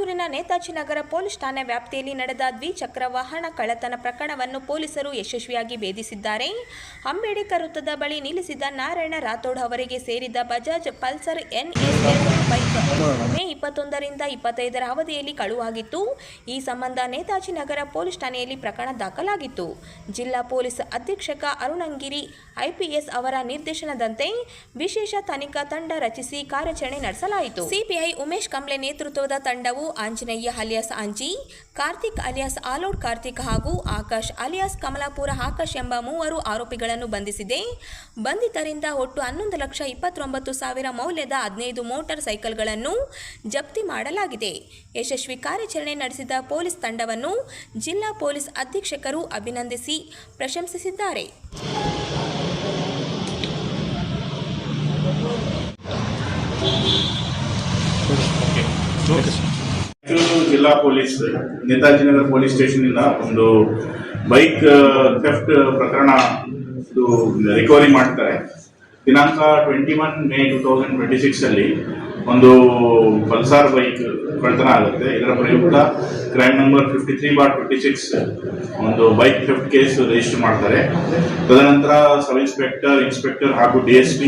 ರಾಯಚೂರಿನ ನೇತಾಜಿ ನಗರ ಪೊಲೀಸ್ ಠಾಣೆ ವ್ಯಾಪ್ತಿಯಲ್ಲಿ ನಡೆದ ದ್ವಿಚಕ್ರ ವಾಹನ ಕಳ್ಳತನ ಪ್ರಕರಣವನ್ನು ಪೊಲೀಸರು ಯಶಸ್ವಿಯಾಗಿ ಭೇದಿಸಿದ್ದಾರೆ. ಅಂಬೇಡ್ಕರ್ ವೃತ್ತದ ಬಳಿ ನಿಲ್ಲಿಸಿದ್ದ ನಾರಾಯಣ ರಾಥೋಡ್ ಅವರಿಗೆ ಸೇರಿದ Bajaj Pulsar NS bike May 21ರಿಂದ 25ರ ಅವಧಿಯಲ್ಲಿ ಕಳುವಾಗಿತ್ತು. ಈ ಸಂಬಂಧ ನೇತಾಜಿ ನಗರ ಪೊಲೀಸ್ ಠಾಣೆಯಲ್ಲಿ ಪ್ರಕರಣ ದಾಖಲಾಗಿತ್ತು. ಜಿಲ್ಲಾ ಪೊಲೀಸ್ ಅಧೀಕ್ಷಕ ಅರುಣಗಿರಿ IPS ಅವರ ನಿರ್ದೇಶನದಂತೆ ವಿಶೇಷ ತನಿಖಾ ತಂಡ ರಚಿಸಿ ಕಾರ್ಯಾಚರಣೆ ನಡೆಸಲಾಯಿತು. ಸಿಪಿಐ ಉಮೇಶ್ ಕಂಬ್ಳೆ ನೇತೃತ್ವದ ತಂಡವು ಆಂಜನೇಯ ಅಲಿಯಾಸ್ ಆಂಜಿ, ಕಾರ್ತಿಕ್ ಅಲಿಯಾಸ್ ಆಲೋಡ್ ಕಾರ್ತಿಕ್ ಹಾಗೂ ಆಕಾಶ್ ಅಲಿಯಾಸ್ ಕಮಲಾಪುರ ಆಕಾಶ್ ಎಂಬ 3 ಆರೋಪಿಗಳನ್ನು ಬಂಧಿಸಿದೆ. ಬಂಧಿತರಿಂದ ಒಟ್ಟು 11,29,000 ಮೌಲ್ಯದ 15 ಮೋಟಾರ್ ಸೈಕಲ್ಗಳನ್ನು ಜಪ್ತಿ ಮಾಡಲಾಗಿದೆ. ಯಶಸ್ವಿ ಕಾರ್ಯಾಚರಣೆ ನಡೆಸಿದ ಪೊಲೀಸ್ ತಂಡವನ್ನು ಜಿಲ್ಲಾ ಪೊಲೀಸ್ ಅಧೀಕ್ಷಕರು ಅಭಿನಂದಿಸಿ ಪ್ರಶಂಸಿಸಿದ್ದಾರೆ. ಜಿಲ್ಲಾ ಪೊಲೀಸ್ ನೇತಾಜಿ ನಗರ ಪೊಲೀಸ್ ಸ್ಟೇಷನ್ನಿಂದ ಒಂದು ಬೈಕ್ ಥೆಫ್ಟ್ ಪ್ರಕರಣ ರಿಕವರಿ ಮಾಡ್ತಾರೆ. ದಿನಾಂಕ 21 ಮೇ 2026 ಅಲ್ಲಿ ಒಂದು ಪಲ್ಸಾರ್ ಬೈಕ್ ಕಳ್ಳತನ ಆಗುತ್ತೆ. ಇದರ ಪ್ರಯುಕ್ತ ಕ್ರೈಮ್ ನಂಬರ್ 53/26 ಒಂದು ಬೈಕ್ ಥೆಫ್ಟ್ ಕೇಸ್ ರಿಜಿಸ್ಟರ್ ಮಾಡ್ತಾರೆ. ತದನಂತರ ಸಬ್ ಇನ್ಸ್ಪೆಕ್ಟರ್ ಹಾಗೂ DSP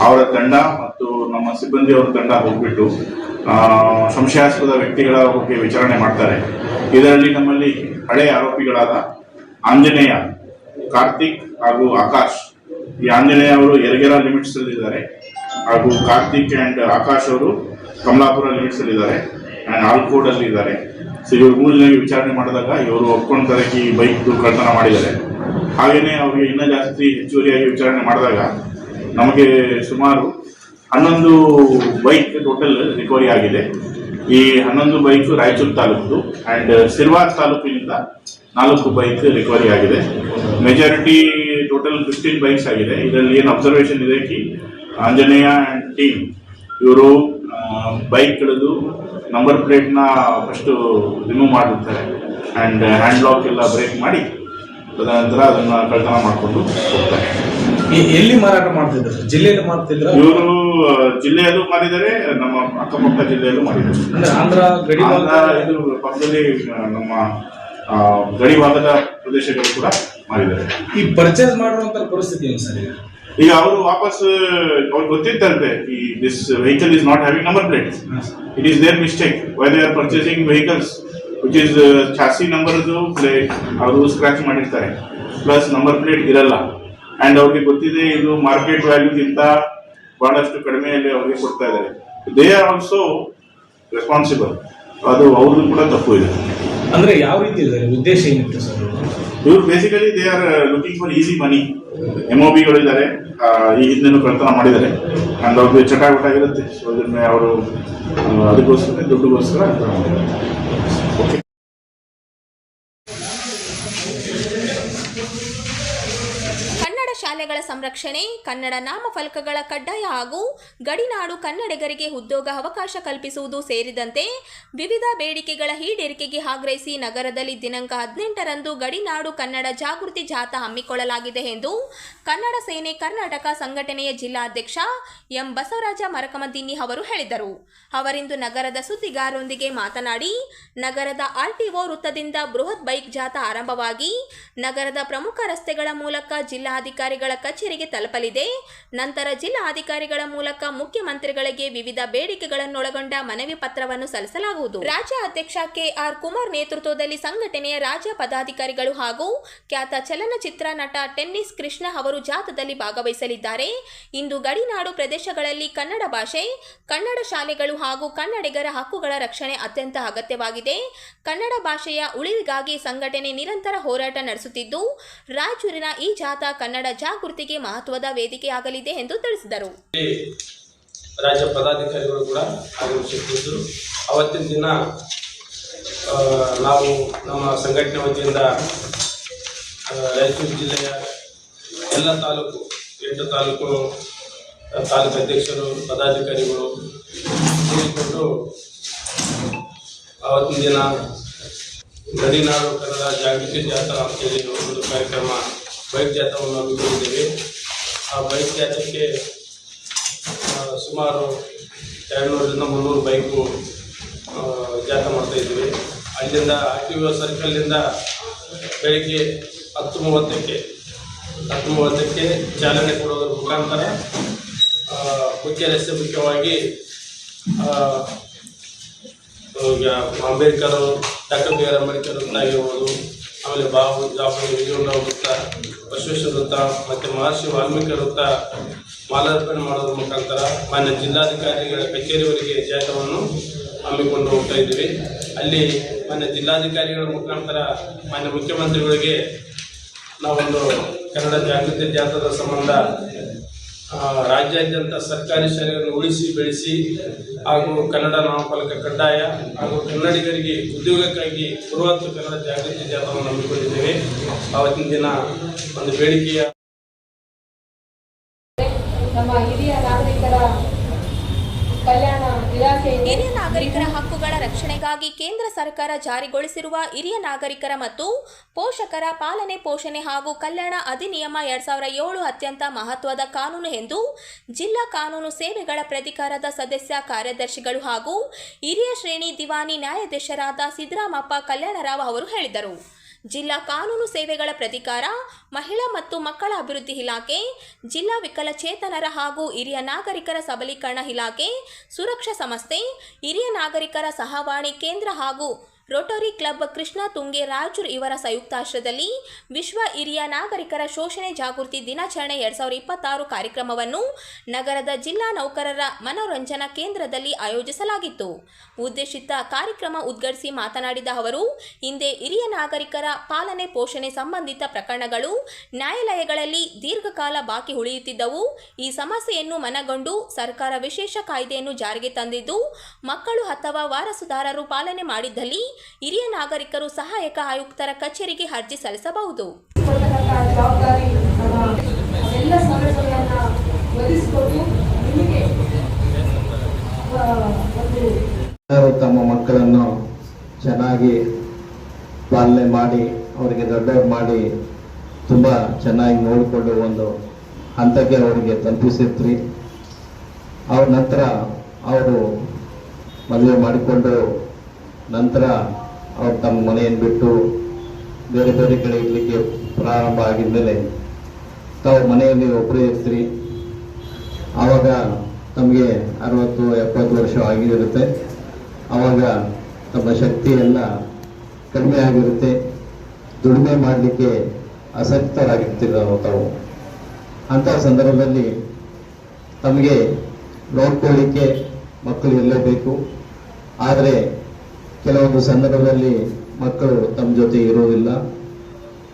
ಅವರ ತಂಡ ಮತ್ತು ನಮ್ಮ ಸಿಬ್ಬಂದಿಯವರ ತಂಡ ಹೋಗ್ಬಿಟ್ಟು ಸಂಶಯಾಸ್ಪದ ವ್ಯಕ್ತಿಗಳ ಬಗ್ಗೆ ವಿಚಾರಣೆ ಮಾಡ್ತಾರೆ. ಇದರಲ್ಲಿ ನಮ್ಮಲ್ಲಿ ಹಳೆಯ ಆರೋಪಿಗಳಾದ ಆಂಜನೇಯ, ಕಾರ್ತಿಕ್ ಹಾಗೂ ಆಕಾಶ್, ಈ ಆಂಜನೇಯ ಅವರು ಯರಗೆರ ಲಿಮಿಟ್ಸ್ ಅಲ್ಲಿ ಇದ್ದಾರೆ ಹಾಗೂ ಕಾರ್ತಿಕ್ ಅಂಡ್ ಆಕಾಶ್ ಅವರು ಕಮಲಾಪುರ ಲಿಮಿಟ್ಸ್ ಅಲ್ಲಿ ಇದ್ದಾರೆ ಅಂಡ್ ಆಲ್ಕೋಡ್ ಅಲ್ಲಿ ಇದ್ದಾರೆ. ಸೊ ಇವರು 3 ಜನ ವಿಚಾರಣೆ ಮಾಡಿದಾಗ ಇವರು ಒಪ್ಕೊಂತಾರೆ ಈ ಬೈಕ್ ಕಳ್ಳತನ ಮಾಡಿದ್ದಾರೆ. ಹಾಗೇನೆ ಅವರಿಗೆ ಇನ್ನೂ ಜಾಸ್ತಿ ಹೆಚ್ಚುವರಿಯಾಗಿ ವಿಚಾರಣೆ ಮಾಡಿದಾಗ ನಮಗೆ ಸುಮಾರು 11 ಬೈಕ್ ಟೋಟಲ್ ರಿಕವರಿ ಆಗಿದೆ. ಈ 11 ಬೈಕ್ ರಾಯಚೂರು ತಾಲೂಕು ಅಂಡ್ ಸಿರ್ವಾರ್ ತಾಲೂಕಿನಿಂದ 4 ಬೈಕ್ ರಿಕವರಿ ಆಗಿದೆ. ಮೆಜಾರಿಟಿ ಟೋಟಲ್ 15 ಬೈಕ್ಸ್ ಆಗಿದೆ. ಇದರಲ್ಲಿ ಏನು ಅಬ್ಸರ್ವೇಷನ್ ಇದೆ ಕಿ ಆಂಜನೇಯ ಅಂಡ್ ಟೀಮ್ ಇವರು ಬೈಕ್ಗಳದ್ದು ನಂಬರ್ ಪ್ಲೇಟ್ನ ಫಸ್ಟು ರಿಮೂವ್ ಮಾಡಿರ್ತಾರೆ ಅಂಡ್ ಹ್ಯಾಂಡ್ ಲಾಕ್ ಎಲ್ಲ ಬ್ರೇಕ್ ಮಾಡಿ ತದನಂತರ ಅದನ್ನು ಕಳ್ಳತನ ಮಾಡಿಕೊಂಡು ಹೋಗ್ತಾರೆ. ಎಲ್ಲಿ ಮಾರಾಟ ಮಾಡ್ತಿದ್ದಾರೆ? ಜಿಲ್ಲೆಯಲ್ಲಿ ಮಾಡ್ತಿದ್ರು? ಇವರು ಜಿಲ್ಲೆಯಲ್ಲೂ ಮಾಡಿದ್ದಾರೆ, ನಮ್ಮ ಅಕ್ಕಪಕ್ಕ ಜಿಲ್ಲೆಯಲ್ಲೂ ಮಾಡಿದ್ದಾರೆ. ಆಂಧ್ರ ಗಡಿ ಇದು ಪಕ್ಕದಲ್ಲಿ ನಮ್ಮ ಗಡಿ ಭಾಗದ ಪ್ರದೇಶಗಳು ಕೂಡ ಮಾಡಿದ್ದಾರೆ. ಈ ಪರ್ಚೇಸ್ ಮಾಡುವಂತ ಪರಿಸ್ಥಿತಿ ಏನು ಸರ್? ಈಗ ಅವರು ವಾಪಸ್ ಅವ್ರಿಗೆ ಗೊತ್ತಿತ್ತಂತೆ ಈ this vehicle is not having number plate. It is their mistake why they are purchasing vehicles which is chassis ನಂಬರ್ದು ಪ್ಲೇಟ್ ಅವರು ಸ್ಕ್ರಾಚ್ ಮಾಡಿರ್ತಾರೆ, ಪ್ಲಸ್ ನಂಬರ್ ಪ್ಲೇಟ್ ಇರಲ್ಲ. ಅಂಡ್ ಅವ್ರಿಗೆ ಗೊತ್ತಿದೆ ಇದು ಮಾರ್ಕೆಟ್ ವ್ಯಾಲ್ಯೂಗಿಂತ ಬಹಳಷ್ಟು ಕಡಿಮೆಯಲ್ಲಿ ಅವ್ರಿಗೆ ಕೊಡ್ತಾ ಇದ್ದಾರೆ. They are also responsible. ಅದು ಅವ್ರದ್ದು ಕೂಡ ತಪ್ಪು ಇದೆ. ಅಂದ್ರೆ ಯಾವ ರೀತಿ ಇದೆ ಉದ್ದೇಶ ಏನಿತ್ತು ಸರ್? ಇವರು basically they are looking for easy money. MOBಗಳು ಇದ್ದಾರೆ, ಈ ಹಿಂದೆನೂ ಕಳ್ಳತನ ಮಾಡಿದ್ದಾರೆ ಅಂಡ್ ಅವ್ರಿಗೆ ಚಟಾಪಟ ಇರುತ್ತೆ. ಸೊ ಅದನ್ನ ಅವರು ಅದಕ್ಕೋಸ್ಕರ ದುಡ್ಡುಗೋಸ್ಕರ ಓಕೆ. ಶಾಲೆಗಳ ಸಂರಕ್ಷಣೆ, ಕನ್ನಡ ನಾಮಫಲಕಗಳ ಕಡ್ಡಾಯ ಹಾಗೂ ಗಡಿನಾಡು ಕನ್ನಡಿಗರಿಗೆ ಉದ್ಯೋಗ ಅವಕಾಶ ಕಲ್ಪಿಸುವುದು ಸೇರಿದಂತೆ ವಿವಿಧ ಬೇಡಿಕೆಗಳ ಈಡೇರಿಕೆಗೆ ಆಗ್ರಹಿಸಿ ನಗರದಲ್ಲಿ ದಿನಾಂಕ 18ರಂದು ಗಡಿನಾಡು ಕನ್ನಡ ಜಾಗೃತಿ ಜಾಥಾ ಹಮ್ಮಿಕೊಳ್ಳಲಾಗಿದೆ ಎಂದು ಕನ್ನಡ ಸೇನೆ ಕರ್ನಾಟಕ ಸಂಘಟನೆಯ ಜಿಲ್ಲಾಧ್ಯಕ್ಷ ಎಂ ಬಸವರಾಜ ಮರಕಮದಿನ್ನಿ ಅವರು ಹೇಳಿದರು. ಅವರಿಂದು ನಗರದ ಸುದ್ದಿಗಾರರೊಂದಿಗೆ ಮಾತನಾಡಿ, ನಗರದ RTO ವೃತ್ತದಿಂದ ಬೃಹತ್ ಬೈಕ್ ಜಾಥಾ ಆರಂಭವಾಗಿ ನಗರದ ಪ್ರಮುಖ ರಸ್ತೆಗಳ ಮೂಲಕ ಜಿಲ್ಲಾಧಿಕಾರಿಗಳ ಕಚೇರಿಗೆ ತಲುಪಲಿದೆ. ನಂತರ ಜಿಲ್ಲಾಧಿಕಾರಿಗಳ ಮೂಲಕ ಮುಖ್ಯಮಂತ್ರಿಗಳಿಗೆ ವಿವಿಧ ಬೇಡಿಕೆಗಳನ್ನೊಳಗೊಂಡ ಮನವಿ ಪತ್ರವನ್ನು ಸಲ್ಲಿಸಲಾಗುವುದು. ರಾಜ್ಯ ಅಧ್ಯಕ್ಷ KR ಕುಮಾರ್ ನೇತೃತ್ವದಲ್ಲಿ ಸಂಘಟನೆಯ ರಾಜ್ಯ ಪದಾಧಿಕಾರಿಗಳು ಹಾಗೂ ಖ್ಯಾತ ಚಲನಚಿತ್ರ ನಟ ಟೆನ್ನಿಸ್ ಕೃಷ್ಣ ಅವರು ಜಾಥಾದಲ್ಲಿ ಭಾಗವಹಿಸಲಿದ್ದಾರೆ. ಇಂದು ಗಡಿನಾಡು ಪ್ರದೇಶಗಳಲ್ಲಿ ಕನ್ನಡ ಭಾಷೆ, ಕನ್ನಡ ಶಾಲೆಗಳು ಹಾಗೂ ಕನ್ನಡಿಗರ ಹಕ್ಕುಗಳ ರಕ್ಷಣೆ ಅತ್ಯಂತ ಅಗತ್ಯವಾಗಿದೆ. ಕನ್ನಡ ಭಾಷೆಯ ಉಳಿವಿಗಾಗಿ ಸಂಘಟನೆ ನಿರಂತರ ಹೋರಾಟ ನಡೆಸುತ್ತಿದ್ದು, ರಾಯಚೂರಿನ ಈ ಜಾಥಾ ಕನ್ನಡ ಜಾಗೃತಿಗೆ ಮಹತ್ವದ ವೇದಿಕೆಯಾಗಲಿದೆ ಎಂದು ತಿಳಿಸಿದರು. ರಾಜ್ಯ ಪದಾಧಿಕಾರಿಗಳು ಕೂಡ ಆಗಮಿಸುತ್ತಿದ್ದು, ಅವತ್ತಿನ ದಿನ ನಾವು ನಮ್ಮ ಸಂಘಟನೆ ವತಿಯಿಂದ ರಾಯಚೂರು ಜಿಲ್ಲೆಯ ಎಲ್ಲ ತಾಲೂಕು 8 ತಾಲೂಕು ಅಧ್ಯಕ್ಷರು, ಪದಾಧಿಕಾರಿಗಳು ಸೇರಿಕೊಂಡು ಅವತ್ತಿನ ದಿನ ಗಡಿನಾಡು ಕನ್ನಡ ಜಾಗೃತಿ ಜಾಥಾ ಅಂತೇಳಿ ಒಂದು ಕಾರ್ಯಕ್ರಮ ಬೈಕ್ ಜಾಥಾವನ್ನು ಹಮ್ಮಿಕೊಂಡಿದ್ದೇವೆ. ಆ ಬೈಕ್ ಜಾಥಾಕ್ಕೆ ಸುಮಾರು 200ರಿಂದ 300 ಬೈಕು ಜಾಥಾ ಮಾಡ್ತಾ ಇದ್ದೀವಿ. ಅಲ್ಲಿಂದ RTO ಸರ್ಕಲ್ನಿಂದ ಬೆಳಿಗ್ಗೆ 10:30ಕ್ಕೆ ಚಾಲನೆ ಕೊಡೋದ್ರ ಮುಖಾಂತರ ಮುಖ್ಯ ರಸ್ತೆ ಮುಖ್ಯವಾಗಿ ಅಂಬೇಡ್ಕರ್, ಡಾಕ್ಟರ್ B.R. ಅಂಬೇಡ್ಕರ್ ವೃತ್ತ ಆಗಿರ್ಬೋದು, ಆಮೇಲೆ ಬಾಬು ಜಾಫರ್ ವಿಜಯರಾವ್ ವೃತ್ತ, ಬಸವೇಶ್ವರ ವೃತ್ತ ಮತ್ತು ಮಹರ್ಷಿ ವಾಲ್ಮೀಕಿ ವೃತ್ತ ಮಾಲಾರ್ಪಣೆ ಮಾಡೋದ್ರ ಮುಖಾಂತರ ಮಾನ್ಯ ಜಿಲ್ಲಾಧಿಕಾರಿಗಳ ಕಚೇರಿವರೆಗೆ ಜಾಥಾವನ್ನು ಹಮ್ಮಿಕೊಂಡು ಹೋಗ್ತಾ ಇದ್ದೀವಿ. ಅಲ್ಲಿ ಮಾನ್ಯ ಜಿಲ್ಲಾಧಿಕಾರಿಗಳ ಮುಖಾಂತರ ಮಾನ್ಯ ಮುಖ್ಯಮಂತ್ರಿಗಳಿಗೆ ನಾವೊಂದು ಕನ್ನಡ ಜಾಗೃತಿ ಜಾಥಾದ ಸಂಬಂಧ ರಾಜ್ಯಾದ್ಯಂತ ಸರ್ಕಾರಿ ಶಾಲೆಗಳನ್ನು ಉಳಿಸಿ ಬೆಳೆಸಿ ಹಾಗೂ ಕನ್ನಡ ನಾಮಫಲಕ ಕಡ್ಡಾಯ ಹಾಗೂ ಕನ್ನಡಿಗರಿಗೆ ಉದ್ಯೋಗಕ್ಕಾಗಿ ಬೃಹತ್ ಕನ್ನಡ ಜಾಗೃತಿ ಜಾಥಾವನ್ನು ಹಮ್ಮಿಕೊಂಡಿದ್ದೇವೆ. ಆವತ್ತಿನ ದಿನ ಒಂದು ಬೇಡಿಕೆಯ ನಮ್ಮ ಹಿರಿಯ ನಾಗರಿಕರ ಕಲ್ಯಾಣ ಇಲಾಖೆ ಹಿರಿಯ ನಾಗರಿಕರ ಹಕ್ಕುಗಳ ರಕ್ಷಣೆಗಾಗಿ ಕೇಂದ್ರ ಸರ್ಕಾರ ಜಾರಿಗೊಳಿಸಿರುವ ಹಿರಿಯ ನಾಗರಿಕರ ಮತ್ತು ಪೋಷಕರ ಪಾಲನೆ ಪೋಷಣೆ ಹಾಗೂ ಕಲ್ಯಾಣ ಅಧಿನಿಯಮ 2007 ಅತ್ಯಂತ ಮಹತ್ವದ ಕಾನೂನು ಎಂದು ಜಿಲ್ಲಾ ಕಾನೂನು ಸೇವೆಗಳ ಪ್ರಾಧಿಕಾರದ ಸದಸ್ಯ ಕಾರ್ಯದರ್ಶಿಗಳು ಹಾಗೂ ಹಿರಿಯ ಶ್ರೇಣಿ ದಿವಾನಿ ನ್ಯಾಯಾಧೀಶರಾದ ಸಿದ್ದರಾಮಪ್ಪ ಕಲ್ಯಾಣರಾವ್ ಅವರು ಹೇಳಿದರು. ಜಿಲ್ಲಾ ಕಾನೂನು ಸೇವೆಗಳ ಪ್ರಾಧಿಕಾರ, ಮಹಿಳಾ ಮತ್ತು ಮಕ್ಕಳ ಅಭಿವೃದ್ಧಿ ಇಲಾಖೆ, ಜಿಲ್ಲಾ ವಿಕಲಚೇತನರ ಹಾಗೂ ಹಿರಿಯ ನಾಗರಿಕರ ಸಬಲೀಕರಣ ಇಲಾಖೆ, ಸುರಕ್ಷಾ ಸಂಸ್ಥೆ, ಹಿರಿಯ ನಾಗರಿಕರ ಸಹವಾಣಿ ಕೇಂದ್ರ ಹಾಗೂ ರೋಟರಿ ಕ್ಲಬ್ ಕೃಷ್ಣ ತುಂಗೆ ರಾಯಚೂರು ಇವರ ಸಂಯುಕ್ತಾಶ್ರಯದಲ್ಲಿ ವಿಶ್ವ ಹಿರಿಯ ನಾಗರಿಕರ ಶೋಷಣೆ ಜಾಗೃತಿ ದಿನಾಚರಣೆ 2026 ಕಾರ್ಯಕ್ರಮವನ್ನು ನಗರದ ಜಿಲ್ಲಾ ನೌಕರರ ಮನೋರಂಜನಾ ಕೇಂದ್ರದಲ್ಲಿ ಆಯೋಜಿಸಲಾಗಿತ್ತು. ಉದ್ದೇಶಿತ ಕಾರ್ಯಕ್ರಮ ಉದ್ಘಾಟಿಸಿ ಮಾತನಾಡಿದ ಅವರು, ಹಿಂದೆ ಹಿರಿಯ ನಾಗರಿಕರ ಪಾಲನೆ ಪೋಷಣೆ ಸಂಬಂಧಿತ ಪ್ರಕರಣಗಳು ನ್ಯಾಯಾಲಯಗಳಲ್ಲಿ ದೀರ್ಘಕಾಲ ಬಾಕಿ ಉಳಿಯುತ್ತಿದ್ದವು. ಈ ಸಮಸ್ಯೆಯನ್ನು ಮನಗಂಡು ಸರ್ಕಾರ ವಿಶೇಷ ಕಾಯ್ದೆಯನ್ನು ಜಾರಿಗೆ ತಂದಿದ್ದು, ಮಕ್ಕಳು ಅಥವಾ ವಾರಸುದಾರರು ಪಾಲನೆ ಮಾಡಿದ್ದಲ್ಲಿ ಹಿರಿಯ ನಾಗರಿಕರು ಸಹಾಯಕ ಆಯುಕ್ತರ ಕಚೇರಿಗೆ ಅರ್ಜಿ ಸಲ್ಲಿಸಬಹುದು. ಜವಾಬ್ದಾರಿ ಎಲ್ಲ ಸೌಲಭ್ಯಗಳನ್ನು ಒದಗಿಸಿಕೊಟ್ಟು ನಿಮಗೆ ತಮ್ಮ ಮಕ್ಕಳನ್ನು ಚೆನ್ನಾಗಿ ಪಾಲನೆ ಮಾಡಿ ಅವರಿಗೆ ದೊಡ್ಡವರು ಮಾಡಿ ತುಂಬ ಚೆನ್ನಾಗಿ ನೋಡಿಕೊಂಡು ಒಂದು ಹಂತಕ್ಕೆ ಅವರಿಗೆ ತಲುಪಿಸಿರ್ತೀರಿ. ಅವ್ರ ನಂತರ ಅವರು ಮದುವೆ ಮಾಡಿಕೊಂಡು ನಂತರ ಅವ್ರು ತಮ್ಮ ಮನೆಯನ್ನು ಬಿಟ್ಟು ಬೇರೆ ಬೇರೆ ಕಡೆ ಇರಲಿಕ್ಕೆ ಪ್ರಾರಂಭ ಆಗಿದ್ಮೇಲೆ ತಾವು ಮನೆಯಲ್ಲಿ ಒಬ್ಬರೇ ಇರ್ತೀರಿ. ಆವಾಗ ತಮಗೆ 60-70 ವರ್ಷ ಆಗಿರುತ್ತೆ. ಆವಾಗ ತಮ್ಮ ಶಕ್ತಿ ಎಲ್ಲ ಕಡಿಮೆ ಆಗಿರುತ್ತೆ. ದುಡಿಮೆ ಮಾಡಲಿಕ್ಕೆ ಆಸಕ್ತರಾಗಿರ್ತೀರ ತಾವು. ಅಂಥ ಸಂದರ್ಭದಲ್ಲಿ ತಮಗೆ ನೋಡ್ಕೊಳ್ಳಿಕ್ಕೆ ಮಕ್ಕಳು ಇರಲೇಬೇಕು. ಆದರೆ ಕೆಲವೊಂದು ಸಂದರ್ಭದಲ್ಲಿ ಮಕ್ಕಳು ತಮ್ಮ ಜೊತೆ ಇರೋದಿಲ್ಲ.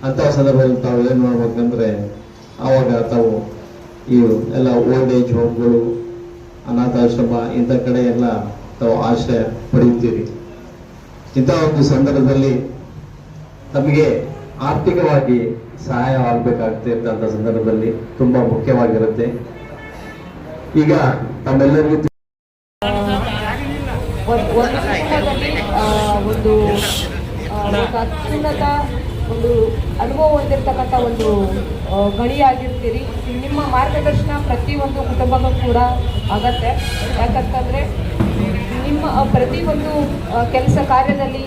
ಅಂತಹ ಸಂದರ್ಭದಲ್ಲಿ ತಾವು ಏನು ಮಾಡ್ಬೇಕಂದ್ರೆ ಆವಾಗ ತಾವು ಈ ಎಲ್ಲ ಓಲ್ಡ್ ಏಜ್ ಹೋಮ್ಗಳು, ಅನಾಥಾಶ್ರಮ ಇಂಥ ಕಡೆ ಎಲ್ಲ ತಾವು ಆಶ್ರಯ ಪಡೆಯುತ್ತೀರಿ. ಇಂಥ ಒಂದು ಸಂದರ್ಭದಲ್ಲಿ ತಮಗೆ ಆರ್ಥಿಕವಾಗಿ ಸಹಾಯ ಆಗಬೇಕಾಗ್ತಿರ್ತಂಥ ಸಂದರ್ಭದಲ್ಲಿ ತುಂಬ ಮುಖ್ಯವಾಗಿರುತ್ತೆ. ಈಗ ತಮ್ಮೆಲ್ಲರಿಗೂ ಒಂದು ಅತ್ಯುನ್ನತ ಒಂದು ಅನುಭವ ಹೊಂದಿರತಕ್ಕಂಥ ಒಂದು ಗಣಿಯಾಗಿರ್ತೀರಿ. ನಿಮ್ಮ ಮಾರ್ಗದರ್ಶನ ಪ್ರತಿಯೊಂದು ಕುಟುಂಬಕ್ಕೂ ಕೂಡ ಆಗತ್ತೆ. ಯಾಕಂತಂದರೆ ನಿಮ್ಮ ಪ್ರತಿಯೊಂದು ಕೆಲಸ ಕಾರ್ಯದಲ್ಲಿ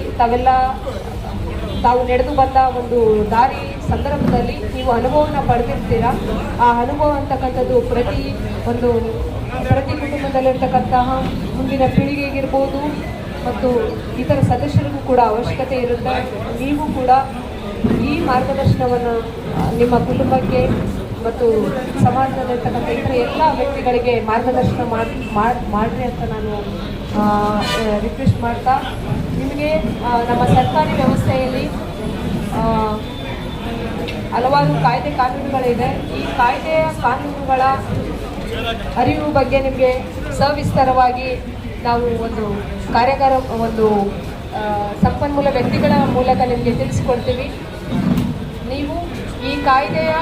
ತಾವು ನಡೆದು ಬಂದ ಒಂದು ದಾರಿ ಸಂದರ್ಭದಲ್ಲಿ ನೀವು ಅನುಭವನ ಪಡೆದಿರ್ತೀರ. ಆ ಅನುಭವ ಅಂತಕ್ಕಂಥದ್ದು ಪ್ರತಿ ಕುಟುಂಬದಲ್ಲಿರ್ತಕ್ಕಂತಹ ಮುಂದಿನ ಪೀಳಿಗೆಗಿರ್ಬೋದು ಮತ್ತು ಇತರ ಸದಸ್ಯರಿಗೂ ಕೂಡ ಅವಶ್ಯಕತೆ ಇರುತ್ತೆ. ನೀವು ಕೂಡ ಈ ಮಾರ್ಗದರ್ಶನವನ್ನು ನಿಮ್ಮ ಕುಟುಂಬಕ್ಕೆ ಮತ್ತು ಸಮಾಜದಲ್ಲಿರ್ತಕ್ಕಂಥ ಇತರ ಎಲ್ಲ ವ್ಯಕ್ತಿಗಳಿಗೆ ಮಾರ್ಗದರ್ಶನ ಮಾಡಿರಿ ಅಂತ ನಾನು ರಿಕ್ವೆಸ್ಟ್ ಮಾಡ್ತಾ, ನಿಮಗೆ ನಮ್ಮ ಸರ್ಕಾರಿ ವ್ಯವಸ್ಥೆಯಲ್ಲಿ ಹಲವಾರು ಕಾಯ್ದೆ ಕಾನೂನುಗಳಿದೆ. ಈ ಕಾಯ್ದೆಯ ಕಾನೂನುಗಳ ಅರಿವು ಬಗ್ಗೆ ನಿಮಗೆ ಸವಿಸ್ತಾರವಾಗಿ ನಾವು ಒಂದು ಸಂಪನ್ಮೂಲ ವ್ಯಕ್ತಿಗಳ ಮೂಲಕ ನಿಮಗೆ ತಿಳಿಸ್ಕೊಡ್ತೀವಿ. ನೀವು ಈ ಕಾಯ್ದೆಯ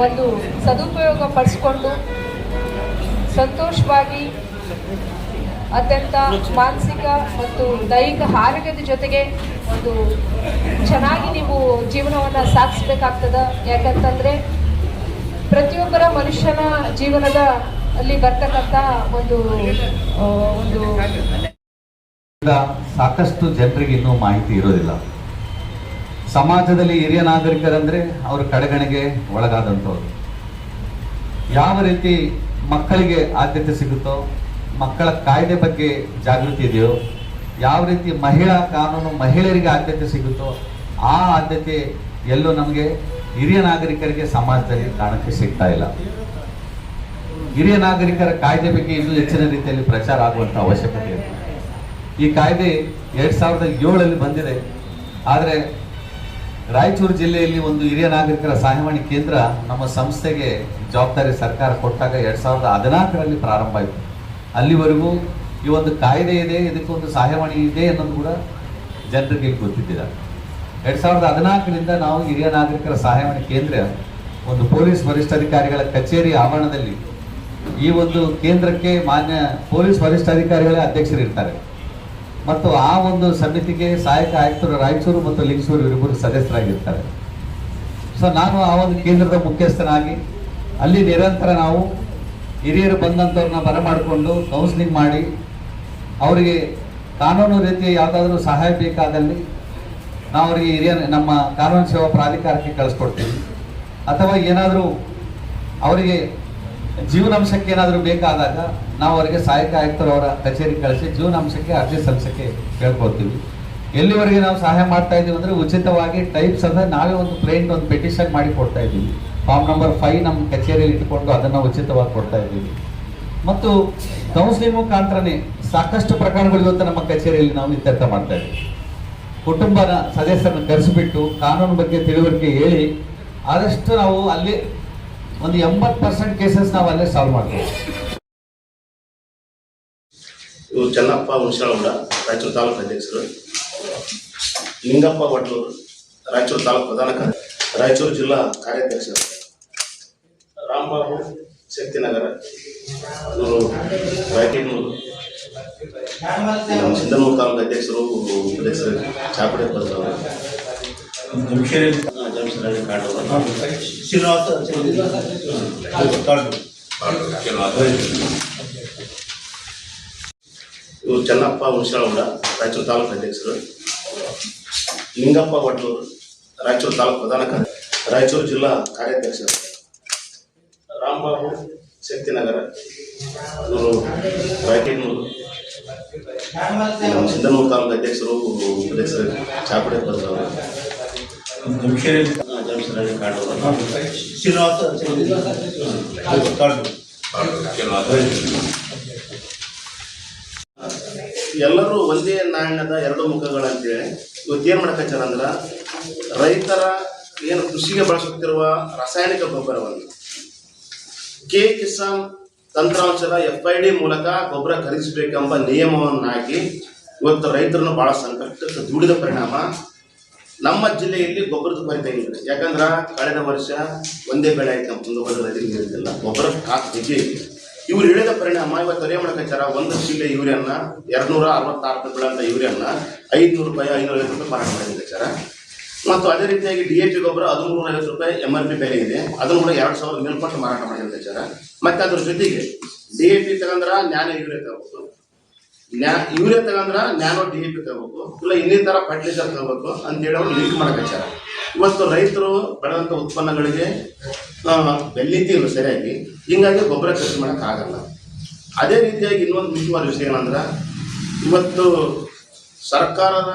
ಒಂದು ಸದುಪಯೋಗ ಪಡಿಸ್ಕೊಂಡು ಸಂತೋಷವಾಗಿ ಅತ್ಯಂತ ಮಾನಸಿಕ ಮತ್ತು ದೈಹಿಕ ಆರೋಗ್ಯದ ಜೊತೆಗೆ ಒಂದು ಚೆನ್ನಾಗಿ ನೀವು ಜೀವನವನ್ನು ಸಾಗಿಸ್ಬೇಕಾಗ್ತದೆ. ಯಾಕಂತಂದರೆ ಪ್ರತಿಯೊಬ್ಬರ ಮನುಷ್ಯನ ಜೀವನದ ಅಲ್ಲಿ ಬರ್ತಕ್ಕಂಥ ಒಂದು ಸಾಕಷ್ಟು ಜನರಿಗೆ ಇನ್ನೂ ಮಾಹಿತಿ ಇರೋದಿಲ್ಲ. ಸಮಾಜದಲ್ಲಿ ಹಿರಿಯ ನಾಗರಿಕರಂದ್ರೆ ಅವರು ಕಡೆಗಣೆಗೆ ಒಳಗಾದಂಥವ್ರು. ಯಾವ ರೀತಿ ಮಕ್ಕಳಿಗೆ ಆದ್ಯತೆ ಸಿಗುತ್ತೋ, ಮಕ್ಕಳ ಕಾಯ್ದೆ ಬಗ್ಗೆ ಜಾಗೃತಿ ಇದೆಯೋ, ಯಾವ ರೀತಿ ಮಹಿಳಾ ಕಾನೂನು ಮಹಿಳೆಯರಿಗೆ ಆದ್ಯತೆ ಸಿಗುತ್ತೋ ಆ ಆದ್ಯತೆ ಎಲ್ಲೂ ನಮಗೆ ಹಿರಿಯ ನಾಗರಿಕರಿಗೆ ಸಮಾಜದಲ್ಲಿ ಕಾಣಕ್ಕೆ ಸಿಗ್ತಾ ಇಲ್ಲ. ಹಿರಿಯ ನಾಗರಿಕರ ಕಾಯ್ದೆ ಬಗ್ಗೆ ಇನ್ನೂ ಹೆಚ್ಚಿನ ರೀತಿಯಲ್ಲಿ ಪ್ರಚಾರ ಆಗುವಂಥ ಅವಶ್ಯಕತೆ ಇದೆ. ಈ ಕಾಯ್ದೆ 2007 ಬಂದಿದೆ. ಆದರೆ ರಾಯಚೂರು ಜಿಲ್ಲೆಯಲ್ಲಿ ಒಂದು ಹಿರಿಯ ನಾಗರಿಕರ ಸಹಾಯವಾಣಿ ಕೇಂದ್ರ ನಮ್ಮ ಸಂಸ್ಥೆಗೆ ಜವಾಬ್ದಾರಿ ಸರ್ಕಾರ ಕೊಟ್ಟಾಗ 2014 ಪ್ರಾರಂಭ ಆಯಿತು. ಅಲ್ಲಿವರೆಗೂ ಈ ಒಂದು ಕಾಯ್ದೆ ಇದೆ, ಇದಕ್ಕೊಂದು ಸಹಾಯವಾಣಿ ಇದೆ ಅನ್ನೋದು ಕೂಡ ಜನರಿಗೆ ಗೊತ್ತಿದ್ದಿಲ್ಲ. 2014 ನಾವು ಹಿರಿಯ ನಾಗರಿಕರ ಸಹಾಯವಾಣಿ ಕೇಂದ್ರ ಒಂದು ಪೊಲೀಸ್ ವರಿಷ್ಠಾಧಿಕಾರಿಗಳ ಕಚೇರಿ ಆವರಣದಲ್ಲಿ, ಈ ಒಂದು ಕೇಂದ್ರಕ್ಕೆ ಮಾನ್ಯ ಪೊಲೀಸ್ ವರಿಷ್ಠಾಧಿಕಾರಿಗಳೇ ಅಧ್ಯಕ್ಷರಿರ್ತಾರೆ ಮತ್ತು ಆ ಒಂದು ಸಮಿತಿಗೆ ಸಹಾಯಕ ಆಯುಕ್ತರು ರಾಯಚೂರು ಮತ್ತು ಲಿಂಗಸೂರು ಇವರಿಬ್ಬರು ಸದಸ್ಯರಾಗಿರ್ತಾರೆ. ಸೊ ನಾನು ಆ ಒಂದು ಕೇಂದ್ರದ ಮುಖ್ಯಸ್ಥನಾಗಿ ಅಲ್ಲಿ ನಿರಂತರ ನಾವು ಹಿರಿಯರು ಬಂದಂಥವ್ರನ್ನ ಬರಮಾಡಿಕೊಂಡು ಕೌನ್ಸಿಲಿಂಗ್ ಮಾಡಿ ಅವರಿಗೆ ಕಾನೂನು ರೀತಿಯ ಯಾವುದಾದ್ರೂ ಸಹಾಯ ಬೇಕಾದಲ್ಲಿ ನಾವು ಅವರಿಗೆ ನಮ್ಮ ಕಾನೂನು ಸೇವಾ ಪ್ರಾಧಿಕಾರಕ್ಕೆ ಕಳಿಸ್ಕೊಡ್ತೀವಿ. ಅಥವಾ ಏನಾದರೂ ಅವರಿಗೆ ಜೀವನಾಂಶಕ್ಕೆ ಏನಾದರೂ ಬೇಕಾದಾಗ ನಾವು ಅವರಿಗೆ ಸಹಾಯಕ ಆಯುಕ್ತರು ಅವರ ಕಚೇರಿ ಕಳಿಸಿ ಜೀವನಾಂಶಕ್ಕೆ ಅರ್ಜಿ ಸಲ್ಲಿಸಕ್ಕೆ ಕೇಳ್ಕೊಳ್ತೀವಿ. ಎಲ್ಲಿವರೆಗೆ ನಾವು ಸಹಾಯ ಮಾಡ್ತಾ ಇದ್ದೀವಿ ಅಂದರೆ ಉಚಿತವಾಗಿ ಟೈಪ್ಸ್ ಅಂದರೆ ನಾವೇ ಒಂದು ಪ್ಲೇನ್ ಒಂದು ಪೆಟಿಷನ್ ಮಾಡಿ ಕೊಡ್ತಾ ಇದ್ದೀವಿ. ಫಾರ್ಮ್ ನಂಬರ್ 5 ನಮ್ಮ ಕಚೇರಿಯಲ್ಲಿ ಇಟ್ಕೊಂಡು ಅದನ್ನು ಉಚಿತವಾಗಿ ಕೊಡ್ತಾ ಇದ್ದೀವಿ. ಮತ್ತು ಕೌನ್ಸಿಲಿಂಗ್ ಮುಖಾಂತರನೇ ಸಾಕಷ್ಟು ಪ್ರಕರಣಗಳು ಇವತ್ತು ನಮ್ಮ ಕಚೇರಿಯಲ್ಲಿ ನಾವು ಇತ್ಯರ್ಥ ಮಾಡ್ತಾ ಇದ್ದೀವಿ. ಕುಟುಂಬದ ಸದಸ್ಯರನ್ನು ಕರೆಸಿಬಿಟ್ಟು ಕಾನೂನು ಬಗ್ಗೆ ತಿಳುವಳಿಕೆ ಹೇಳಿ ಆದಷ್ಟು ನಾವು ಅಲ್ಲಿ ಒಂದು 80% ಕೇಸಸ್ ನಾವು ಅಲ್ಲೇ ಸಾಲ್ವ್ ಮಾಡ್ತೀವಿ. ಇವರು ಚೆನ್ನಪ್ಪ ಹುಣಸಳಗೌಡ ರಾಯಚೂರು ತಾಲೂಕು ಅಧ್ಯಕ್ಷರು, ಲಿಂಗಪ್ಪ ವಟ್ಲೂರು ರಾಯಚೂರು ತಾಲೂಕು ಪ್ರಧಾನ ಕಾರ್ಯದರ್ಶಿ, ರಾಯಚೂರು ಜಿಲ್ಲಾ ಕಾರ್ಯಾಧ್ಯಕ್ಷರು, ರಾಮಬಾಬು ಶಕ್ತಿನಗರ ಇವರು ರಾಯಚೂರು, ಸಿಂಧನೂರು ತಾಲೂಕು ಅಧ್ಯಕ್ಷರು ಉಪಾಧ್ಯಕ್ಷರು ಚಾಪಡೆ ಬರ್ತಾರೆ, ಜಮಶೇರಿ ಕಾಡವರು, ಶ್ರೀನಿವಾಸ ಇವರು ಚೆನ್ನಪ್ಪ ಹುಣಸಳಗೌಡ ರಾಯಚೂರು ತಾಲೂಕು ಅಧ್ಯಕ್ಷರು, ಲಿಂಗಪ್ಪ ವಟ್ಲೂರು ರಾಯಚೂರು ತಾಲೂಕು ಪ್ರಧಾನ ಕಾರ್ಯದರ್ಶಿ, ರಾಯಚೂರು ಜಿಲ್ಲಾ ಕಾರ್ಯಾಧ್ಯಕ್ಷರು, ರಾಮಬಾಬು ಶಕ್ತಿನಗರ ಇವರು ರಾಯಚೂರು, ಸಿಂಧನೂರು ತಾಲೂಕು ಅಧ್ಯಕ್ಷರು ಉಪಾಧ್ಯಕ್ಷರು ಚಾಪಡೆ ಬರ್ತಾರೆ, ಜಮಶೇರಿ ಕಾಡವರು, ಶ್ರೀನಿವಾಸ ಎಲ್ಲರೂ ಒಂದೇ ನಾಣ್ಯದ ಎರಡು ಮುಖಗಳಂತೇಳಿ ಇವತ್ತು ಏನು ಮಾಡಕತ್ತಾರ ಅಂದ್ರೆ ರೈತರ ಏನು ಕೃಷಿಗೆ ಬಳಸುತ್ತಿರುವ ರಾಸಾಯನಿಕ ಗೊಬ್ಬರವನ್ನು ಕಿಸಾನ್ ತಂತ್ರಾಂಶದ FID ಮೂಲಕ ಗೊಬ್ಬರ ಖರೀದಿಸಬೇಕೆಂಬ ನಿಯಮವನ್ನು ಹಾಕಿ ಇವತ್ತು ರೈತರನ್ನು ಬಹಳ ಸಂಕಷ್ಟಕ್ಕೆ ದೂಡಿದ ಪರಿಣಾಮ ನಮ್ಮ ಜಿಲ್ಲೆಯಲ್ಲಿ ಗೊಬ್ಬರದ ಕೊರತೆ ಇದೆ. ಯಾಕಂದ್ರೆ ಕಳೆದ ವರ್ಷ ಒಂದೇ ಬೆಳೆ ಆಯ್ತು, ನಮ್ಮ ತುಂಗಭದ್ರಾ ನದಿಗೆ ನೀರಿಲ್ಲ, ಗೊಬ್ಬರ ಕಾಸು ಹೆಚ್ಚಿಗೆ ಇವ್ರು ಇಳಿದ ಪರಿಣಾಮ ಇವತ್ತು ಅದೇ ಮಾಡಕತ್ತಾರ. 1 ಚೀಲ ಯೂರಿಯನ್ನ 266 ಬೆಳೆಂತ ಯೂರಿಯನ್ನ 500 ರೂಪಾಯಿ 550 ರೂಪಾಯಿ ಮಾರಾಟ ಮಾಡಿದ್ದಾರೆ. ಮತ್ತು ಅದೇ ರೀತಿಯಾಗಿ DAP ಗೊಬ್ಬರ 1350 ರೂಪಾಯಿ MRP ಬೆಲೆ ಇದೆ, ಅದನ್ನು ಕೂಡ 2000 ಮೇಲ್ಪಟ್ಟು ಮಾರಾಟ ಮಾಡಿದ್ದಾರೆ. ಮತ್ತೆ ಅದ್ರ ಜೊತೆಗೆ DAP ತಗಂದ್ರ ನ್ಯಾನೋ ಯೂರಿಯಾ ತಗೋಬೇಕು, ಯೂರಿಯಾ ತಗಂದ್ರ ನ್ಯಾನೋ DAP ತಗೋಬೇಕು, ಇಲ್ಲ ಇನ್ನಿತರ ಫರ್ಟಿಲೈಸರ್ ತಗೋಬೇಕು ಅಂತೇಳಿ ಅವ್ರು ಲಿಂಕ್ ಮಾಡಕತ್ತಾರ. ಇವತ್ತು ರೈತರು ಬೆಳೆದಂಥ ಉತ್ಪನ್ನಗಳಿಗೆ ಬೆಲೆ ಇಲ್ಲ ಸರಿಯಾಗಿ, ಹಿಂಗಾಗಿ ಗೊಬ್ಬರ ಖರ್ಚು ಮಾಡೋಕ್ಕಾಗಲ್ಲ. ಅದೇ ರೀತಿಯಾಗಿ ಇನ್ನೊಂದು ಮುಖ್ಯವಾದ ವಿಷಯ ಏನಂದ್ರೆ ಇವತ್ತು ಸರ್ಕಾರದ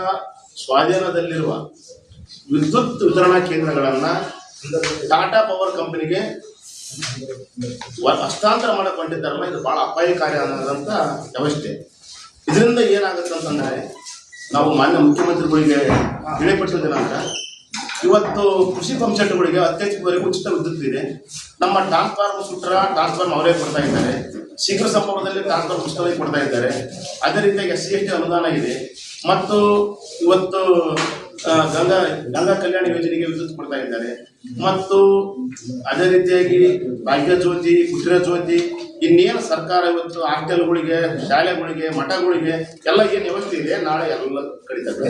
ಸ್ವಾಧೀನದಲ್ಲಿರುವ ವಿದ್ಯುತ್ ವಿತರಣಾ ಕೇಂದ್ರಗಳನ್ನು ಟಾಟಾ ಪವರ್ ಕಂಪನಿಗೆ ಹಸ್ತಾಂತರ ಮಾಡಿಕೊಂಡಿದ್ದಾರಲ್ಲ, ಇದು ಬಹಳ ಅಪಾಯಕಾರಿ ಅನ್ನೋದಂತ ವ್ಯವಸ್ಥೆ. ಇದರಿಂದ ಏನಾಗುತ್ತೆ ಅಂತಂದ್ರೆ ನಾವು ಮಾನ್ಯ ಮುಖ್ಯಮಂತ್ರಿಗಳಿಗೆ ತಿಳಿಪಡಿಸೋದೇನಂದ್ರೆ ಇವತ್ತು ಕೃಷಿ ಪಂಪ್ಸೆಟ್ಗಳಿಗೆ ಅತ್ಯಧಿಕವರೆಗೂ ಉಚಿತ ವಿದ್ಯುತ್ ಇದೆ. ನಮ್ಮ ಟ್ರಾನ್ಸ್ಫಾರ್ಮರ್ ಸುಟ್ರ ಟ್ರಾನ್ಸ್ಫಾರ್ಮರ್ ಅವರೇ ಕೊಡ್ತಾ ಇದ್ದಾರೆ, ಶೀಘ್ರ ಸಂಪರ್ಕದಲ್ಲಿ ಟ್ರಾನ್ಸ್ಫಾರ್ಮರ್ ಉಚಿತವಾಗಿ ಕೊಡ್ತಾ ಇದ್ದಾರೆ. ಅದೇ ರೀತಿಯಾಗಿ SC/ST ಅನುದಾನ ಇದೆ. ಮತ್ತು ಇವತ್ತು ಗಂಗಾ ಕಲ್ಯಾಣ ಯೋಜನೆಗೆ ವಿದ್ಯುತ್ ಕೊಡ್ತಾ ಇದ್ದಾರೆ. ಮತ್ತು ಅದೇ ರೀತಿಯಾಗಿ ಭಾಗ್ಯ ಜ್ಯೋತಿ, ಕುಟೀರ ಜ್ಯೋತಿ, ಇನ್ನೇನು ಸರ್ಕಾರ ಇವತ್ತು ಹಾಸ್ಟೆಲ್ಗಳಿಗೆ, ಶಾಲೆಗಳಿಗೆ, ಮಠಗಳಿಗೆ ಎಲ್ಲ ಏನು ವ್ಯವಸ್ಥೆ ಇದೆ ನಾಳೆ ಎಲ್ಲ ಕಡಿತದೆ.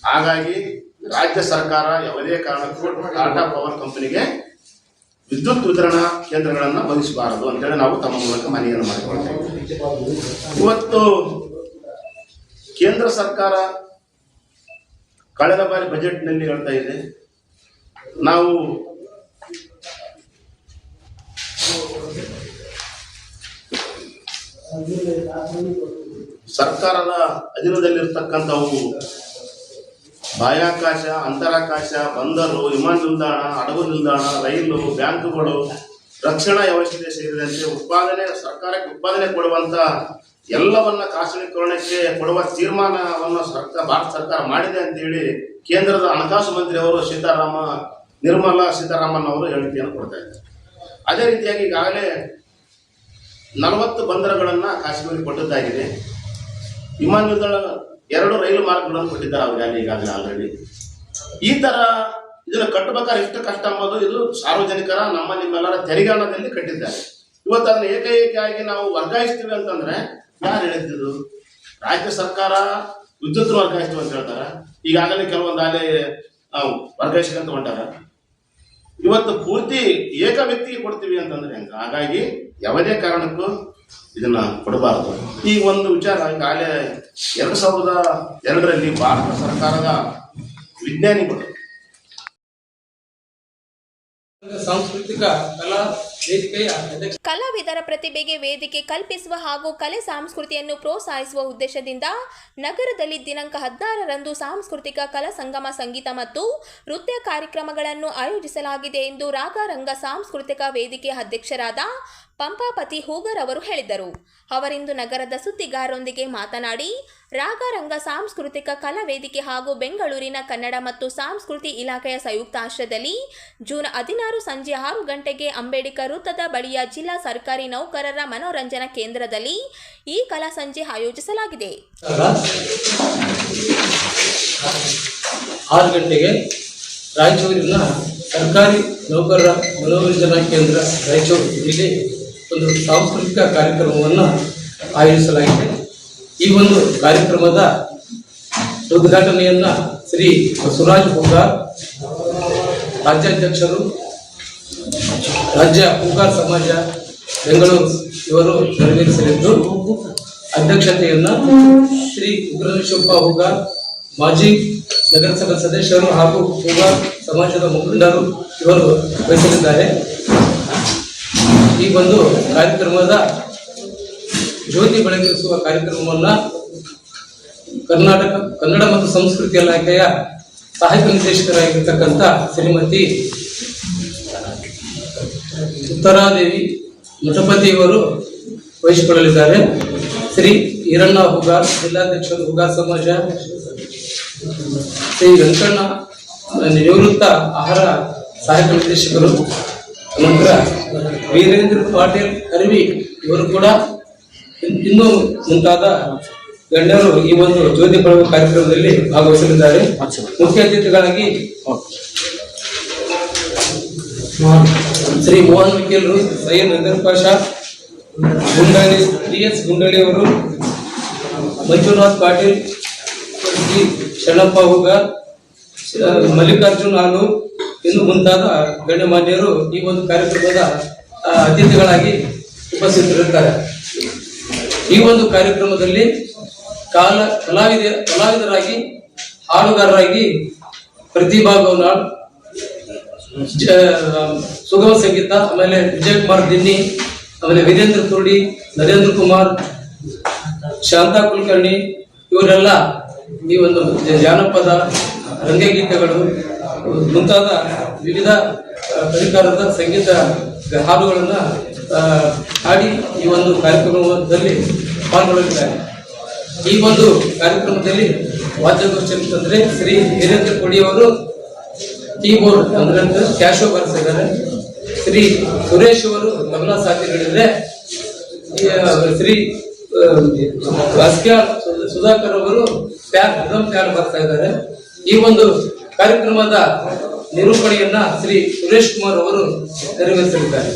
ಹಾಗಾಗಿ ರಾಜ್ಯ ಸರ್ಕಾರ ಯಾವುದೇ ಕಾರಣಕ್ಕೂ ಟಾಟಾ ಪವರ್ ಕಂಪನಿಗೆ ವಿದ್ಯುತ್ ವಿತರಣಾ ಕೇಂದ್ರಗಳನ್ನು ಒದಗಿಸಬಾರದು ಅಂತೇಳಿ ನಾವು ತಮ್ಮ ಮೂಲಕ ಮನವಿಯನ್ನು ಮಾಡಿಕೊಳ್ತೇವೆ. ಇವತ್ತು ಕೇಂದ್ರ ಸರ್ಕಾರ ಕಳೆದ ಬಾರಿ ಬಜೆಟ್ನಲ್ಲಿ ಹೇಳ್ತಾ ಇದೆ, ನಾವು ಸರ್ಕಾರದ ಅಧೀನದಲ್ಲಿರ್ತಕ್ಕಂಥವು ಬಾಹ್ಯಾಕಾಶ, ಅಂತರಾಕಾಶ, ಬಂದರು, ವಿಮಾನ ನಿಲ್ದಾಣ, ಹಡಗು ನಿಲ್ದಾಣ, ರೈಲು, ಬ್ಯಾಂಕುಗಳು, ರಕ್ಷಣಾ ವ್ಯವಸ್ಥೆ ಸೇರಿದಂತೆ ಸರ್ಕಾರಕ್ಕೆ ಉತ್ಪಾದನೆ ಕೊಡುವಂತ ಎಲ್ಲವನ್ನ ಖಾಸಗೀಕರಣಕ್ಕೆ ಕೊಡುವ ತೀರ್ಮಾನವನ್ನು ಭಾರತ ಸರ್ಕಾರ ಮಾಡಿದೆ ಅಂತೇಳಿ ಕೇಂದ್ರದ ಹಣಕಾಸು ಮಂತ್ರಿ ಅವರು ನಿರ್ಮಲಾ ಸೀತಾರಾಮನ್ ಅವರು ಹೇಳಿಕೆಯನ್ನು ಕೊಡ್ತಾ ಇದ್ದಾರೆ. ಅದೇ ರೀತಿಯಾಗಿ ಈಗಾಗಲೇ 40 ಬಂದರುಗಳನ್ನು ಖಾಸಗಿ ಕೊಟ್ಟದ್ದಾಗಿದೆ. ವಿಮಾನ ನಿಲ್ದಾಣ 2 ರೈಲು ಮಾರ್ಗಗಳನ್ನು ಕೊಟ್ಟಿದ್ದಾರೆ ಅವ್ರಿಗೆ ಈಗಾಗಲೇ ಆಲ್ರೆಡಿ. ಈ ತರ ಇದನ್ನು ಕಟ್ಟಬೇಕಾದ್ರೆ ಎಷ್ಟು ಕಷ್ಟ ಅಂಬೋದು ಇದು ಸಾರ್ವಜನಿಕರ ನಿಮ್ಮೆಲ್ಲರ ತೆರಿಗೆ ಹಣದಲ್ಲಿ ಕಟ್ಟಿದ್ದಾರೆ. ಇವತ್ತು ಅದನ್ನ ಏಕೈಕಾಗಿ ನಾವು ವರ್ಗಾಯಿಸ್ತೀವಿ ಅಂತಂದ್ರೆ ಯಾರು ಹೇಳಿದ್ದು? ರಾಜ್ಯ ಸರ್ಕಾರ ವಿದ್ಯುತ್ ವರ್ಗಾಯಿಸ್ತೀವಿ ಅಂತ ಹೇಳ್ತಾರೆ. ಈಗಾಗಲೇ ಕೆಲವೊಂದು ಆಲೆ ವರ್ಗಾಯಿಸ್ಕೊಂತ ಹೊಂಟಾರ. ಇವತ್ತು ಪೂರ್ತಿ ಏಕ ವ್ಯಕ್ತಿಗೆ ಕೊಡ್ತೀವಿ ಅಂತಂದ್ರೆ ಹೆಂಗ? ಹಾಗಾಗಿ ಯಾವುದೇ ಕಾರಣಕ್ಕೂ ಇದನ್ನ ಕೊಡಬಾರದು. ಈ ಒಂದು ವಿಚಾರ ಈಗಾಗಲೇ 2002ರಲ್ಲಿ ಭಾರತ ಸರ್ಕಾರದ ವಿಜ್ಞಾನಿಗಳು ಸಾಂಸ್ಕೃತಿಕ ಕಲಾ ವೇದಿಕೆಯ ಕಲಾವಿದರ ಪ್ರತಿಭೆಗೆ ವೇದಿಕೆ ಕಲ್ಪಿಸುವ ಹಾಗೂ ಕಲೆ ಸಂಸ್ಕೃತಿಯನ್ನು ಪ್ರೋತ್ಸಾಹಿಸುವ ಉದ್ದೇಶದಿಂದ ನಗರದಲ್ಲಿ ದಿನಾಂಕ 16ರಂದು ಸಾಂಸ್ಕೃತಿಕ ಕಲಾ ಸಂಗಮ ಸಂಗೀತ ಮತ್ತು ನೃತ್ಯ ಕಾರ್ಯಕ್ರಮಗಳನ್ನು ಆಯೋಜಿಸಲಾಗಿದೆ ಎಂದು ರಾಗರಂಗ ಸಾಂಸ್ಕೃತಿಕ ವೇದಿಕೆಯ ಅಧ್ಯಕ್ಷರಾದ ಪಂಪಾಪತಿ ಹೂಗರ್ ಅವರು ಹೇಳಿದರು. ಅವರಿಂದು ನಗರದ ಸುದ್ದಿಗಾರರೊಂದಿಗೆ ಮಾತನಾಡಿ, ರಾಗರಂಗ ಸಾಂಸ್ಕೃತಿಕ ಕಲಾ ವೇದಿಕೆ ಹಾಗೂ ಬೆಂಗಳೂರಿನ ಕನ್ನಡ ಮತ್ತು ಸಂಸ್ಕೃತಿ ಇಲಾಖೆಯ ಸಂಯುಕ್ತ ಆಶ್ರಯದಲ್ಲಿ ಜೂನ್ 16 ಸಂಜೆ 6 ಗಂಟೆಗೆ ಅಂಬೇಡ್ಕರ್ ವೃತ್ತದ ಬಳಿಯ ಜಿಲ್ಲಾ ಸರ್ಕಾರಿ ನೌಕರರ ಮನೋರಂಜನಾ ಕೇಂದ್ರದಲ್ಲಿ ಈ ಕಲಾ ಸಂಜೆ ಆಯೋಜಿಸಲಾಗಿದೆ. 6 ಗಂಟೆಗೆ ರಾಯಚೂರಿನ ಸರ್ಕಾರಿ ನೌಕರರ ಮನೋರಂಜನಾ ಕೇಂದ್ರ ರಾಯಚೂರು ಇಲ್ಲಿ ಒಂದು ಸಾಂಸ್ಕೃತಿಕ ಕಾರ್ಯಕ್ರಮವನ್ನು ಆಯೋಜಿಸಲಾಗಿದೆ. ಈ ಒಂದು ಕಾರ್ಯಕ್ರಮದ ಉದ್ಘಾಟನೆಯನ್ನು ಶ್ರೀ ಬಸವರಾಜ್ ಹೂಗಾರ್ ರಾಜ್ಯಾಧ್ಯಕ್ಷರು, ರಾಜ್ಯ ಹೂಗಾರ್ ಸಮಾಜ ಬೆಂಗಳೂರು ಇವರು ನೆರವೇರಿಸಲಿದ್ದು, ಅಧ್ಯಕ್ಷತೆಯನ್ನು ಶ್ರೀ ಉಗ್ರನಶಿವಪ್ಪ ಹೂಗಾರ್ ಮಾಜಿ ನಗರಸಭಾ ಸದಸ್ಯರು ಹಾಗೂ ಹೂಗಾರ್ ಸಮಾಜದ ಮುಖಂಡರು ಇವರು ವಹಿಸಲಿದ್ದಾರೆ. ಈ ಒಂದು ಕಾರ್ಯಕ್ರಮದ ಜ್ಯೋತಿ ಬೆಳಗಿಸುವ ಕಾರ್ಯಕ್ರಮವನ್ನು ಕರ್ನಾಟಕ ಕನ್ನಡ ಮತ್ತು ಸಂಸ್ಕೃತಿ ಇಲಾಖೆಯ ಸಹಾಯಕ ನಿರ್ದೇಶಕರಾಗಿರ್ತಕ್ಕಂಥ ಶ್ರೀಮತಿ ಉತ್ತರಾದೇವಿ ಮಠಪತಿಯವರು ವಹಿಸಿಕೊಳ್ಳಲಿದ್ದಾರೆ. ಶ್ರೀ ಈರಣ್ಣ ಹೂಗಾರ್ ಜಿಲ್ಲಾಧ್ಯಕ್ಷರು ಹೂಗಾರ್ ಸಮಾಜ, ಶ್ರೀ ವೆಂಕಣ್ಣ ನಿವೃತ್ತ ಆಹಾರ ಸಹಾಯಕ ನಿರ್ದೇಶಕರು, ನಂತರ ವೀರೇಂದ್ರ ಪಾಟೀಲ್ ಅರವಿ ಇವರು ಕೂಡ ಇನ್ನೂ ಮುಂತಾದ ಗಣ್ಯರು ಈ ಒಂದು ಜ್ಯೋತಿ ಬೆಳಗುವ ಕಾರ್ಯಕ್ರಮದಲ್ಲಿ ಭಾಗವಹಿಸಲಿದ್ದಾರೆ. ಮುಖ್ಯ ಅತಿಥಿಗಳಾಗಿ ಶ್ರೀ ಮೋಹನ್ ವಕೀಲರು, ಸೈಯದ್ ನಜರ್ ಪಾಷಾ ಗುಂಡಳ್ಳಿ, DS ಗುಂಡಳ್ಳಿ ಅವರು, ಮಂಜುನಾಥ್ ಪಾಟೀಲ್, ಶ್ರೀ ಶರಣಪ್ಪ ಹೂಗಾರ್, ಮಲ್ಲಿಕಾರ್ಜುನ್ ಆಲೂರ್ ಇನ್ನು ಮುಂತಾದ ಗಣ್ಯಮಾನ್ಯರು ಈ ಒಂದು ಕಾರ್ಯಕ್ರಮದ ಅತಿಥಿಗಳಾಗಿ ಉಪಸ್ಥಿತರಿರುತ್ತಾರೆ. ಈ ಒಂದು ಕಾರ್ಯಕ್ರಮದಲ್ಲಿ ಕಲಾವಿದರಾಗಿ, ಹಾಡುಗಾರರಾಗಿ ಪ್ರತಿಭಾ ಗೌನಾಳ್, ಸುಗಮ ಸಂಗೀತ, ಆಮೇಲೆ ವಿಜಯಕುಮಾರ್ ದಿನ್ನಿ, ಆಮೇಲೆ ವೀರೇಂದ್ರ ತುರ್ಡಿ, ನರೇಂದ್ರ ಕುಮಾರ್, ಶಾಂತಾ ಕುಲಕರ್ಣಿ ಇವರೆಲ್ಲ ಈ ಒಂದು ಜಾನಪದ ರಂಗಗೀತೆಗಳು ಮುಂತಾದ ವಿವಿಧ ಪ್ರಕಾರದ ಸಂಗೀತ ಹಾಡುಗಳನ್ನು ಹಾಡಿ ಈ ಒಂದು ಕಾರ್ಯಕ್ರಮದಲ್ಲಿ ಪಾಲ್ಗೊಳ್ಳಲಿದ್ದಾರೆ. ಈ ಒಂದು ಕಾರ್ಯಕ್ರಮದಲ್ಲಿ ವಾದ್ಯಗೋಷ್ಠಿ ಅಂತಂದ್ರೆ ಶ್ರೀ ವೀರೇಂದ್ರ ಕೊಡಿಯವರು ಕೀಬೋರ್ಡ್ ಅಂದ್ರೆ ಕ್ಯಾಶೋ ಬಾರಿಸಿದ್ದಾರೆ. ಶ್ರೀ ಸುರೇಶ್ ಅವರು ತಬಲಾ ಸಾಥಿ ಹೇಳಿದ್ರೆ, ಶ್ರೀ ಸುಧಾಕರ್ ಅವರು ಪ್ಯಾನ್ ಬರ್ತಾ ಇದ್ದಾರೆ. ಈ ಒಂದು ಕಾರ್ಯಕ್ರಮದ ನಿರೂಪಣೆಯನ್ನ ಶ್ರೀ ಸುರೇಶ್ ಕುಮಾರ್ ಅವರು ನೆರವೇರಿಸಲಿದ್ದಾರೆ.